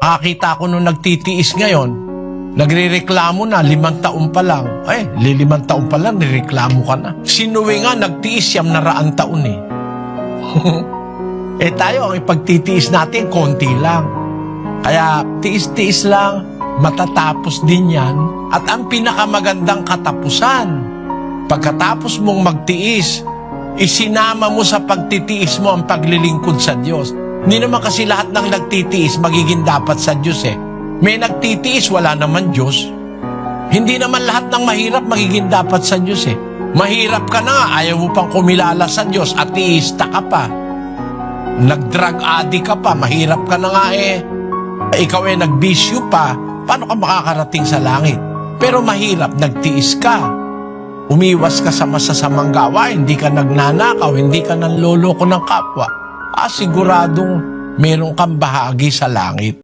Nakakita ko nung nagtitiis ngayon, nagrereklamo na, 5 taon pa lang. 5 taon pa lang, nireklamo ka na. Sinuwi nga, nagtiis 100 taon eh. Tayo, ang ipagtitiis natin, konti lang. Kaya, tiis-tiis lang, matatapos din yan. At ang pinakamagandang katapusan, pagkatapos mong magtiis, isinama mo sa pagtitiis mo ang paglilingkod sa Diyos. Hindi naman kasi lahat ng nagtitiis magiging dapat sa Diyos eh. May nagtitiis, wala naman Diyos. Hindi naman lahat ng mahirap magiging dapat sa Diyos eh. Mahirap ka na nga, ayaw mo pang kumilala sa Diyos, ateista ka pa. Nag-drug addict ka pa, mahirap ka na nga eh. Ikaw eh nagbisyo pa, paano ka makakarating sa langit? Pero mahirap, nagtiis ka. Umiwas ka sa masasamang gawain, hindi ka nagnanakaw, hindi ka nanloloko ng kapwa. Siguradong meron kang bahagi sa langit.